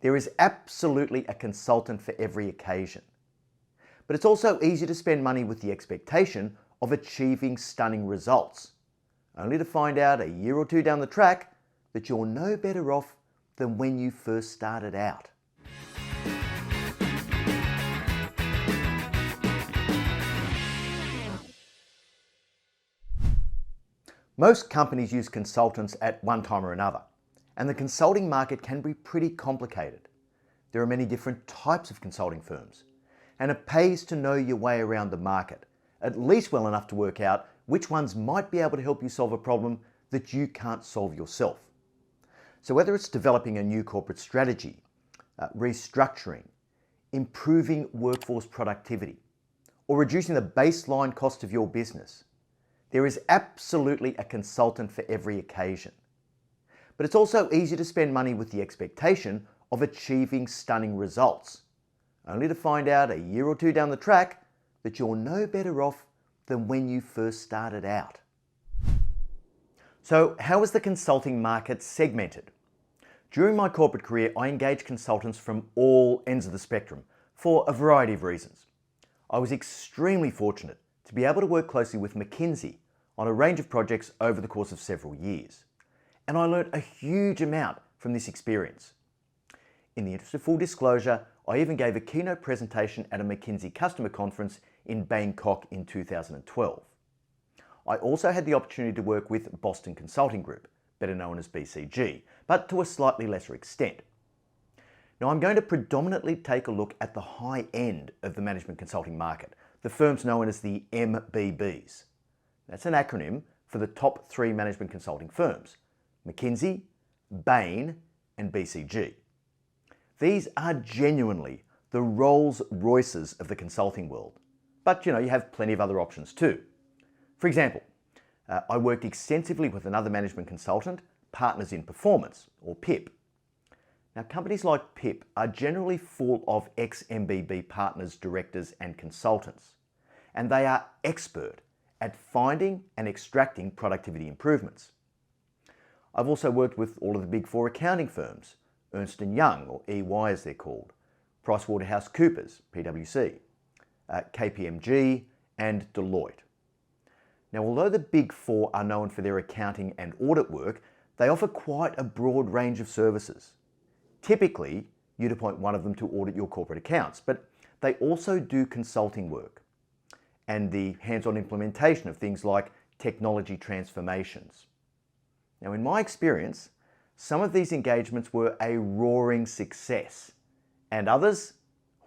There is absolutely a consultant for every occasion. But it's also easy to spend money with the expectation of achieving stunning results, only to find out a year or two down the track that you're no better off than when you first started out. Most companies use consultants at one time or another, and the consulting market can be pretty complicated. There are many different types of consulting firms, and it pays to know your way around the market, at least well enough to work out which ones might be able to help you solve a problem that you can't solve yourself. So whether it's developing a new corporate strategy, restructuring, improving workforce productivity, or reducing the baseline cost of your business, there is absolutely a consultant for every occasion. But it's also easy to spend money with the expectation of achieving stunning results, only to find out a year or two down the track that you're no better off than when you first started out. So how is the consulting market segmented? During my corporate career, I engaged consultants from all ends of the spectrum for a variety of reasons. I was extremely fortunate to be able to work closely with McKinsey on a range of projects over the course of several years. And I learned a huge amount from this experience. In the interest of full disclosure, I even gave a keynote presentation at a McKinsey customer conference in Bangkok in 2012. I also had the opportunity to work with Boston Consulting Group, better known as BCG, but to a slightly lesser extent. Now I'm going to predominantly take a look at the high end of the management consulting market, the firms known as the MBBs. That's an acronym for the top 3 management consulting firms: McKinsey, Bain, and BCG. These are genuinely the Rolls Royces of the consulting world. But you have plenty of other options too. For example, I worked extensively with another management consultant, Partners in Performance, or PIP. Now, companies like PIP are generally full of ex-MBB partners, directors, and consultants, and they are expert at finding and extracting productivity improvements. I've also worked with all of the big 4 accounting firms, Ernst & Young, or EY as they're called, PricewaterhouseCoopers, PwC, KPMG, and Deloitte. Now, although the big 4 are known for their accounting and audit work, they offer quite a broad range of services. Typically, you'd appoint one of them to audit your corporate accounts, but they also do consulting work and the hands-on implementation of things like technology transformations. Now, in my experience, some of these engagements were a roaring success, and others,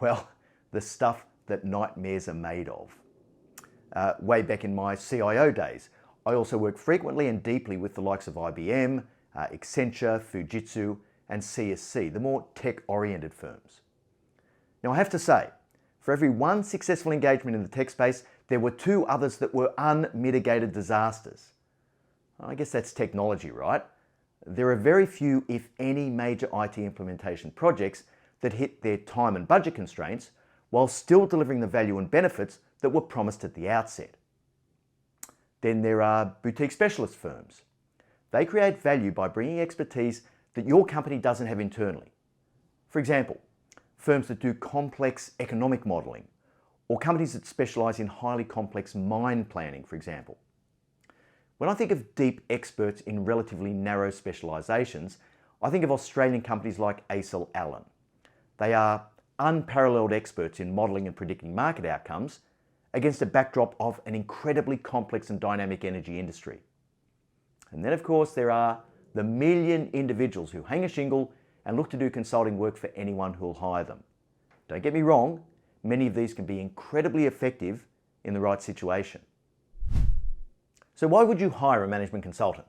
well, the stuff that nightmares are made of. Way back in my CIO days, I also worked frequently and deeply with the likes of IBM, Accenture, Fujitsu, and CSC, the more tech-oriented firms. Now, I have to say, for every one successful engagement in the tech space, there were 2 others that were unmitigated disasters. I guess that's technology, right? There are very few, if any, major IT implementation projects that hit their time and budget constraints while still delivering the value and benefits that were promised at the outset. Then there are boutique specialist firms. They create value by bringing expertise that your company doesn't have internally. For example, firms that do complex economic modelling, or companies that specialise in highly complex mine planning, for example. When I think of deep experts in relatively narrow specialisations, I think of Australian companies like ACL Allen. They are unparalleled experts in modelling and predicting market outcomes against a backdrop of an incredibly complex and dynamic energy industry. And then, of course, there are the million individuals who hang a shingle and look to do consulting work for anyone who'll hire them. Don't get me wrong, many of these can be incredibly effective in the right situation. So why would you hire a management consultant?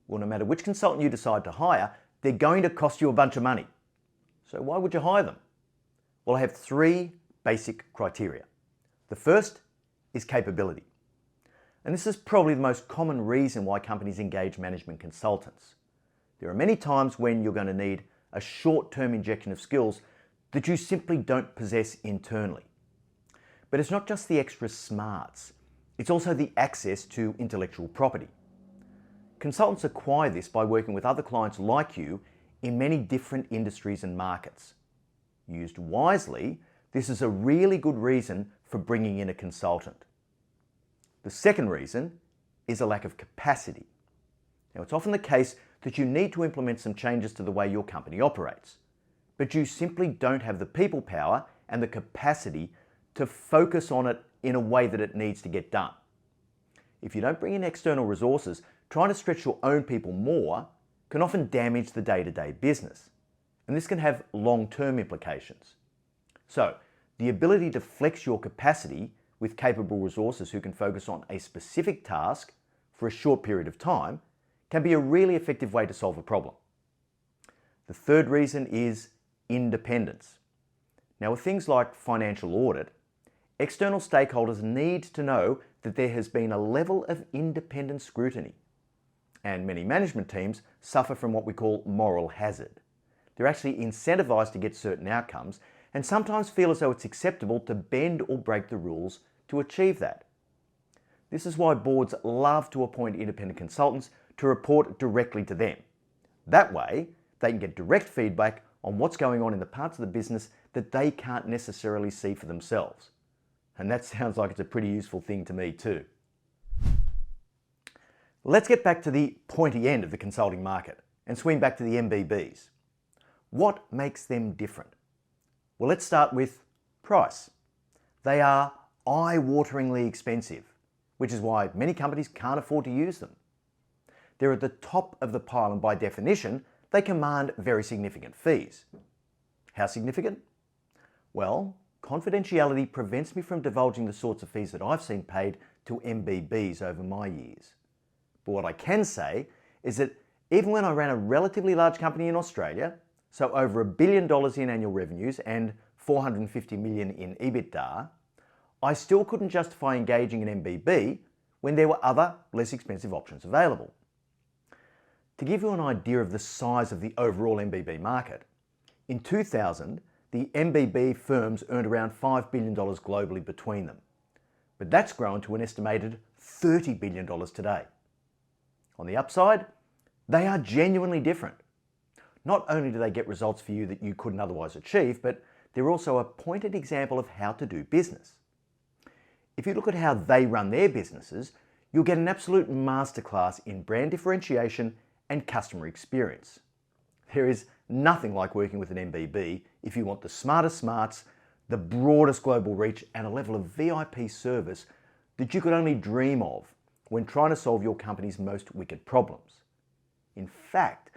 Well, no matter which consultant you decide to hire, they're going to cost you a bunch of money. So why would you hire them? Well, I have 3 basic criteria. The first is capability. And this is probably the most common reason why companies engage management consultants. There are many times when you're going to need a short-term injection of skills that you simply don't possess internally. But it's not just the extra smarts, it's also the access to intellectual property. Consultants acquire this by working with other clients like you in many different industries and markets. Used wisely, this is a really good reason for bringing in a consultant. The second reason is a lack of capacity. Now, it's often the case that you need to implement some changes to the way your company operates, but you simply don't have the people power and the capacity to focus on it in a way that it needs to get done. If you don't bring in external resources, trying to stretch your own people more can often damage the day-to-day business, and this can have long-term implications. So, the ability to flex your capacity with capable resources who can focus on a specific task for a short period of time can be a really effective way to solve a problem. The third reason is independence. Now, with things like financial audit, external stakeholders need to know that there has been a level of independent scrutiny. And many management teams suffer from what we call moral hazard. They're actually incentivized to get certain outcomes and sometimes feel as though it's acceptable to bend or break the rules to achieve that. This is why boards love to appoint independent consultants to report directly to them. That way, they can get direct feedback on what's going on in the parts of the business that they can't necessarily see for themselves. And that sounds like it's a pretty useful thing to me too. Let's get back to the pointy end of the consulting market and swing back to the MBBs. What makes them different? Well, let's start with price. They are eye-wateringly expensive, which is why many companies can't afford to use them. They're at the top of the pile, and by definition, they command very significant fees. How significant? Well, confidentiality prevents me from divulging the sorts of fees that I've seen paid to MBBs over my years. But what I can say is that even when I ran a relatively large company in Australia, so over $1 billion in annual revenues and 450 million in EBITDA, I still couldn't justify engaging an MBB when there were other, less expensive options available. To give you an idea of the size of the overall MBB market, in 2000, the MBB firms earned around $5 billion globally between them. But that's grown to an estimated $30 billion today. On the upside, they are genuinely different. Not only do they get results for you that you couldn't otherwise achieve, but they're also a pointed example of how to do business. If you look at how they run their businesses, you'll get an absolute masterclass in brand differentiation and customer experience. There is nothing like working with an MBB if you want the smartest smarts, the broadest global reach, and a level of VIP service that you could only dream of when trying to solve your company's most wicked problems. In fact,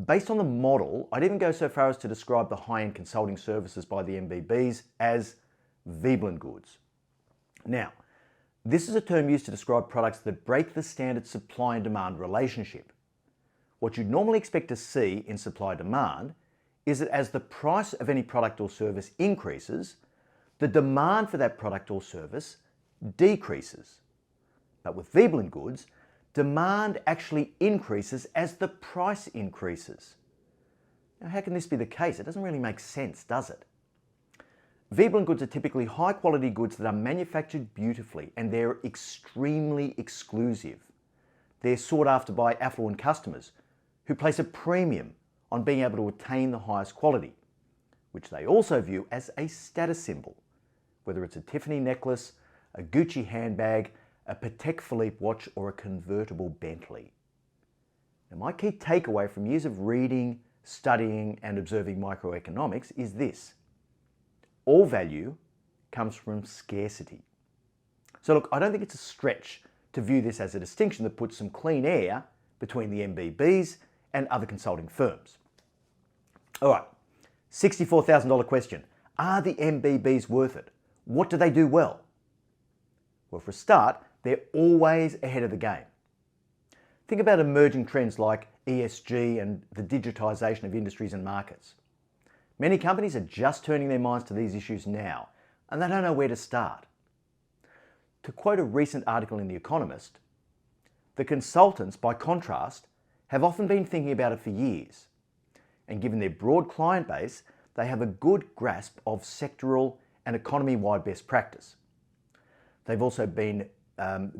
based on the model, I'd even go so far as to describe the high-end consulting services by the MBBs as Veblen goods. Now, this is a term used to describe products that break the standard supply and demand relationship. What you'd normally expect to see in supply-demand is that as the price of any product or service increases, the demand for that product or service decreases. But with Veblen goods, demand actually increases as the price increases. Now, how can this be the case? It doesn't really make sense, does it? Veblen goods are typically high-quality goods that are manufactured beautifully, and they're extremely exclusive. They're sought after by affluent customers who place a premium on being able to attain the highest quality, which they also view as a status symbol, whether it's a Tiffany necklace, a Gucci handbag, a Patek Philippe watch, or a convertible Bentley. Now, my key takeaway from years of reading, studying, and observing microeconomics is this: all value comes from scarcity. So look, I don't think it's a stretch to view this as a distinction that puts some clean air between the MBBs and other consulting firms. All right, $64,000 question. Are the MBBs worth it? What do they do well? Well, for a start, they're always ahead of the game. Think about emerging trends like ESG and the digitization of industries and markets. Many companies are just turning their minds to these issues now, and they don't know where to start. To quote a recent article in The Economist, the consultants, by contrast, have often been thinking about it for years, and given their broad client base, they have a good grasp of sectoral and economy-wide best practice. They've also been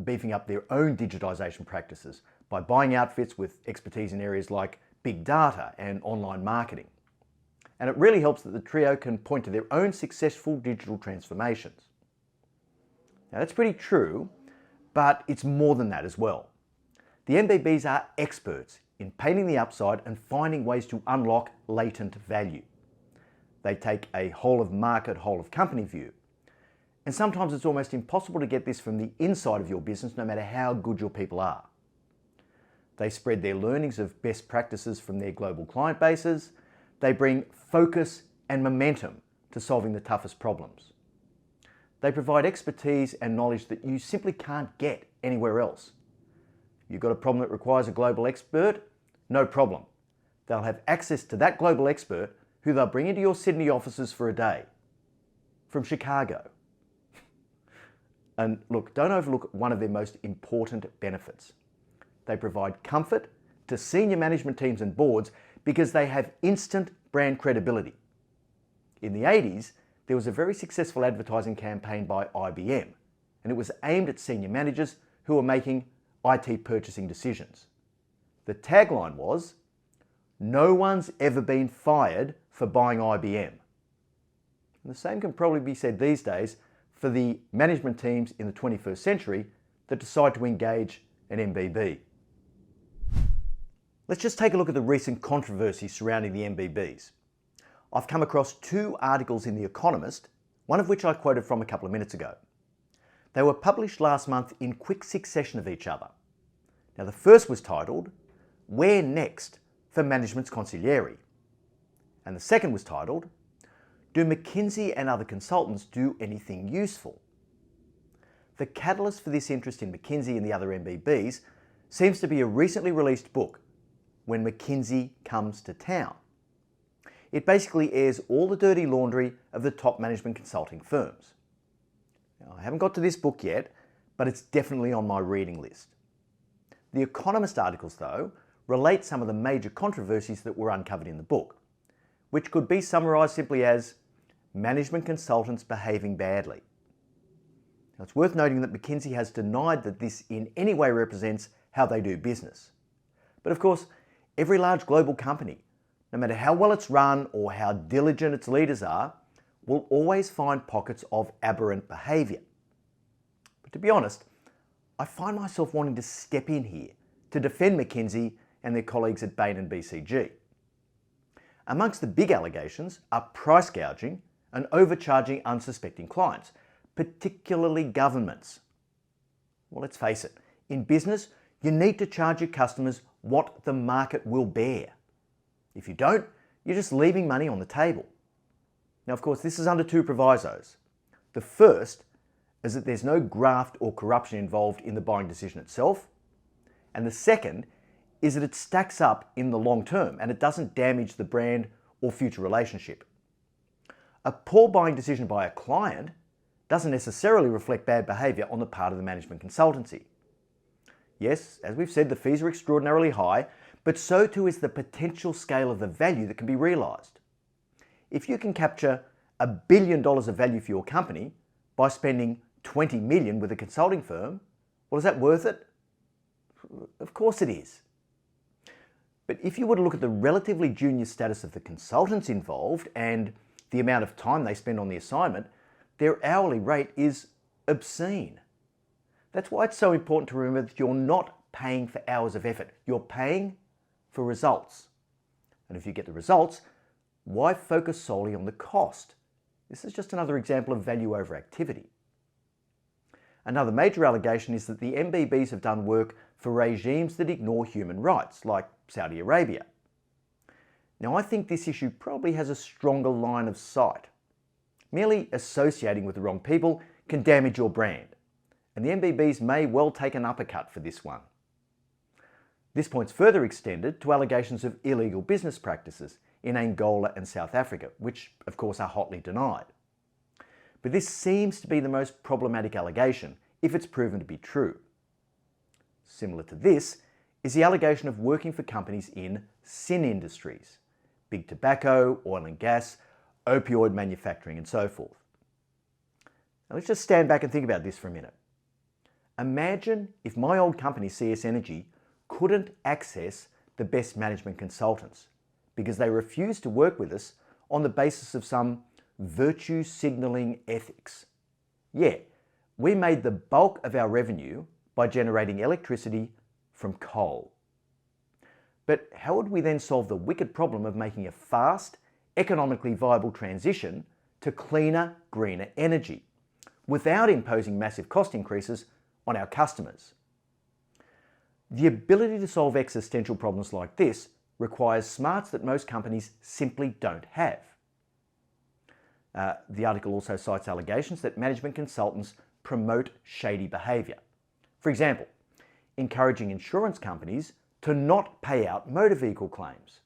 beefing up their own digitisation practices by buying outfits with expertise in areas like big data and online marketing. And it really helps that the trio can point to their own successful digital transformations. Now that's pretty true, but it's more than that as well. The MBBs are experts in painting the upside and finding ways to unlock latent value. They take a whole of market, whole of company view. And sometimes it's almost impossible to get this from the inside of your business, no matter how good your people are. They spread their learnings of best practices from their global client bases. They bring focus and momentum to solving the toughest problems. They provide expertise and knowledge that you simply can't get anywhere else. You've got a problem that requires a global expert? No problem. They'll have access to that global expert who they'll bring into your Sydney offices for a day. From Chicago. And look, don't overlook one of their most important benefits. They provide comfort to senior management teams and boards because they have instant brand credibility. In the 80s, there was a very successful advertising campaign by IBM, and it was aimed at senior managers who were making IT purchasing decisions. The tagline was, "No one's ever been fired for buying IBM." And the same can probably be said these days for the management teams in the 21st century that decide to engage an MBB. Let's just take a look at the recent controversy surrounding the MBBs. I've come across two articles in The Economist, one of which I quoted from a couple of minutes ago. They were published last month in quick succession of each other. Now the first was titled, "Where Next for Management's Consigliere?" And the second was titled, "Do McKinsey and other consultants do anything useful?" The catalyst for this interest in McKinsey and the other MBBs seems to be a recently released book, When McKinsey Comes to Town. It basically airs all the dirty laundry of the top management consulting firms. Now, I haven't got to this book yet, but it's definitely on my reading list. The Economist articles, though, relate some of the major controversies that were uncovered in the book, which could be summarised simply as management consultants behaving badly. Now, it's worth noting that McKinsey has denied that this in any way represents how they do business. But of course, every large global company, no matter how well it's run or how diligent its leaders are, will always find pockets of aberrant behaviour. But to be honest, I find myself wanting to step in here to defend McKinsey and their colleagues at Bain and BCG. Amongst the big allegations are price gouging and overcharging unsuspecting clients, particularly governments. Well, let's face it, in business, you need to charge your customers what the market will bear. If you don't, you're just leaving money on the table. Now, of course, this is under two provisos. The first is that there's no graft or corruption involved in the buying decision itself. And the second is that it stacks up in the long term and it doesn't damage the brand or future relationship. A poor buying decision by a client doesn't necessarily reflect bad behaviour on the part of the management consultancy. Yes, as we've said, the fees are extraordinarily high, but so too is the potential scale of the value that can be realised. If you can capture $1 billion of value for your company by spending $20 million with a consulting firm, well, is that worth it? Of course it is. But if you were to look at the relatively junior status of the consultants involved and the amount of time they spend on the assignment, their hourly rate is obscene. That's why it's so important to remember that you're not paying for hours of effort. You're paying for results. And if you get the results, why focus solely on the cost? This is just another example of value over activity. Another major allegation is that the MBBs have done work for regimes that ignore human rights, like Saudi Arabia. Now, I think this issue probably has a stronger line of sight. Merely associating with the wrong people can damage your brand, and the MBBs may well take an uppercut for this one. This point's further extended to allegations of illegal business practices in Angola and South Africa, which of course are hotly denied. But this seems to be the most problematic allegation if it's proven to be true. Similar to this is the allegation of working for companies in sin industries, big tobacco, oil and gas, opioid manufacturing and so forth. Now let's just stand back and think about this for a minute. Imagine if my old company, CS Energy, couldn't access the best management consultants because they refuse to work with us on the basis of some virtue signalling ethics. Yeah, we made the bulk of our revenue by generating electricity from coal. But how would we then solve the wicked problem of making a fast, economically viable transition to cleaner, greener energy without imposing massive cost increases on our customers? The ability to solve existential problems like this requires smarts that most companies simply don't have. The article also cites allegations that management consultants promote shady behaviour. For example, encouraging insurance companies to not pay out motor vehicle claims.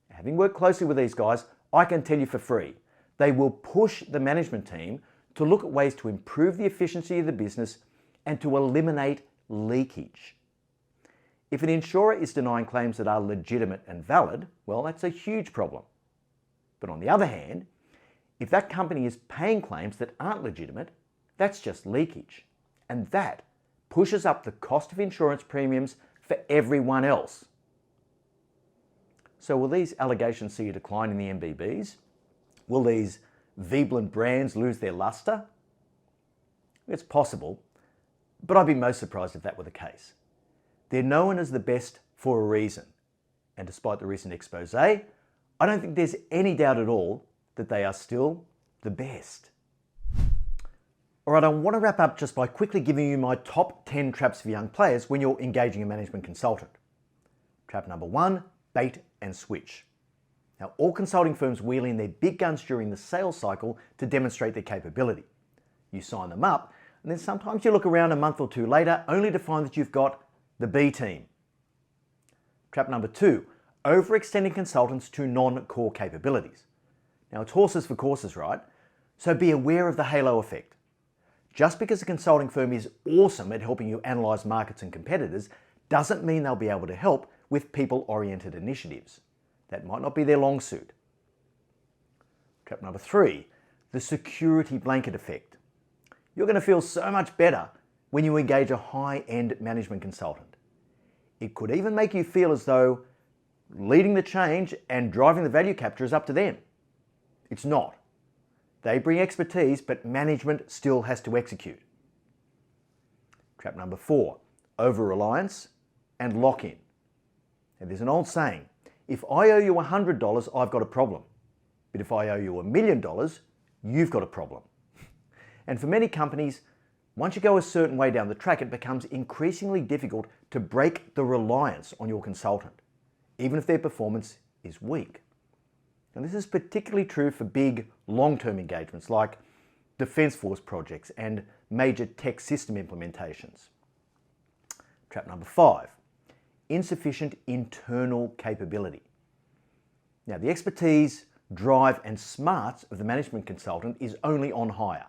Having worked closely with these guys, I can tell you for free, they will push the management team to look at ways to improve the efficiency of the business and to eliminate leakage. If an insurer is denying claims that are legitimate and valid, well, that's a huge problem. But on the other hand, if that company is paying claims that aren't legitimate, that's just leakage. And that pushes up the cost of insurance premiums for everyone else. So will these allegations see a decline in the MBBs? Will these Veblen brands lose their lustre? It's possible, but I'd be most surprised if that were the case. They're known as the best for a reason. And despite the recent expose, I don't think there's any doubt at all that they are still the best. All right, I want to wrap up just by quickly giving you my top 10 traps for young players when you're engaging a management consultant. Trap number 1, bait and switch. Now, all consulting firms wheel in their big guns during the sales cycle to demonstrate their capability. You sign them up, and then sometimes you look around a month or two later only to find that you've got the B team. Trap number 2, overextending consultants to non-core capabilities. Now, it's horses for courses, right? So be aware of the halo effect. Just because a consulting firm is awesome at helping you analyse markets and competitors doesn't mean they'll be able to help with people-oriented initiatives. That might not be their long suit. Trap number 3, the security blanket effect. You're going to feel so much better when you engage a high-end management consultant. It could even make you feel as though leading the change and driving the value capture is up to them. It's not. They bring expertise, but management still has to execute. Trap number 4, over-reliance and lock-in. Now, there's an old saying, if I owe you $100, I've got a problem. But if I owe you $1 million, you've got a problem. And for many companies, once you go a certain way down the track, it becomes increasingly difficult to break the reliance on your consultant, even if their performance is weak. And this is particularly true for big, long-term engagements like Defence Force projects and major tech system implementations. Trap number 5, insufficient internal capability. Now, the expertise, drive and smarts of the management consultant is only on hire.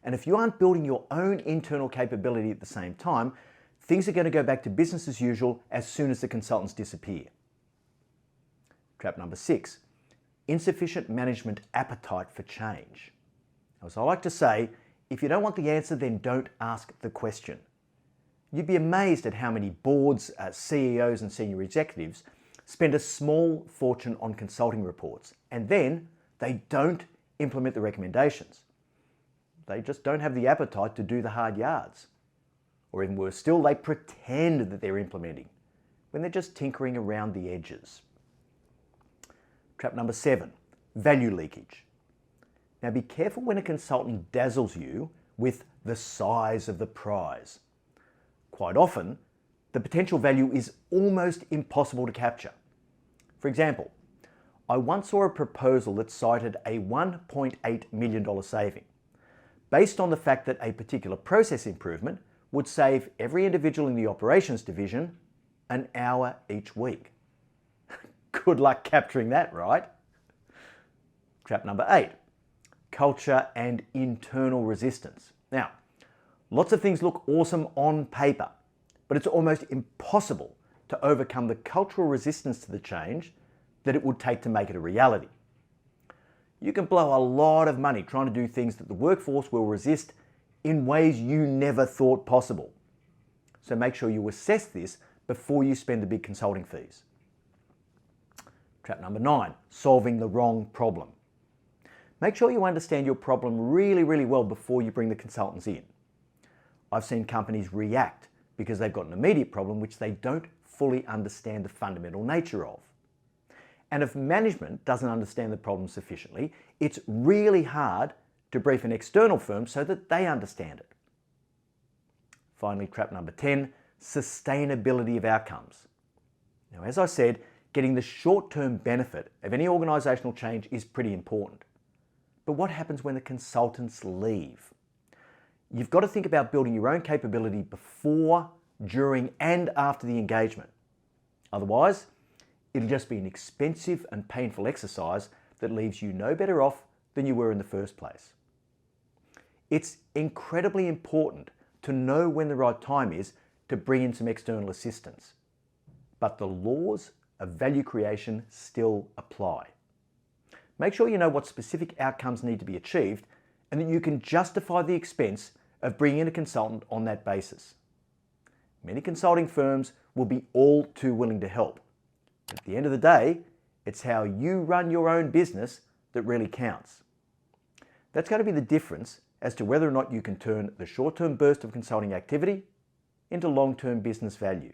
And if you aren't building your own internal capability at the same time, things are going to go back to business as usual as soon as the consultants disappear. Trap number 6, insufficient management appetite for change. As I like to say, if you don't want the answer, then don't ask the question. You'd be amazed at how many boards, CEOs and senior executives spend a small fortune on consulting reports, and then they don't implement the recommendations. They just don't have the appetite to do the hard yards. Or even worse still, they pretend that they're implementing when they're just tinkering around the edges. Trap number 7, value leakage. Now, be careful when a consultant dazzles you with the size of the prize. Quite often, the potential value is almost impossible to capture. For example, I once saw a proposal that cited a $1.8 million saving, based on the fact that a particular process improvement would save every individual in the operations division an hour each week. Good luck capturing that, right? Trap number 8, culture and internal resistance. Now, lots of things look awesome on paper, but it's almost impossible to overcome the cultural resistance to the change that it would take to make it a reality. You can blow a lot of money trying to do things that the workforce will resist in ways you never thought possible. So make sure you assess this before you spend the big consulting fees. Trap number 9, solving the wrong problem. Make sure you understand your problem really, really well before you bring the consultants in. I've seen companies react because they've got an immediate problem which they don't fully understand the fundamental nature of. And if management doesn't understand the problem sufficiently, it's really hard to brief an external firm so that they understand it. Finally, trap number 10, sustainability of outcomes. Now, as I said, getting the short-term benefit of any organisational change is pretty important. But what happens when the consultants leave? You've got to think about building your own capability before, during, and after the engagement. Otherwise, it'll just be an expensive and painful exercise that leaves you no better off than you were in the first place. It's incredibly important to know when the right time is to bring in some external assistance. But the laws of value creation still apply. Make sure you know what specific outcomes need to be achieved and that you can justify the expense of bringing in a consultant on that basis. Many consulting firms will be all too willing to help. But at the end of the day, it's how you run your own business that really counts. That's going to be the difference as to whether or not you can turn the short-term burst of consulting activity into long-term business value.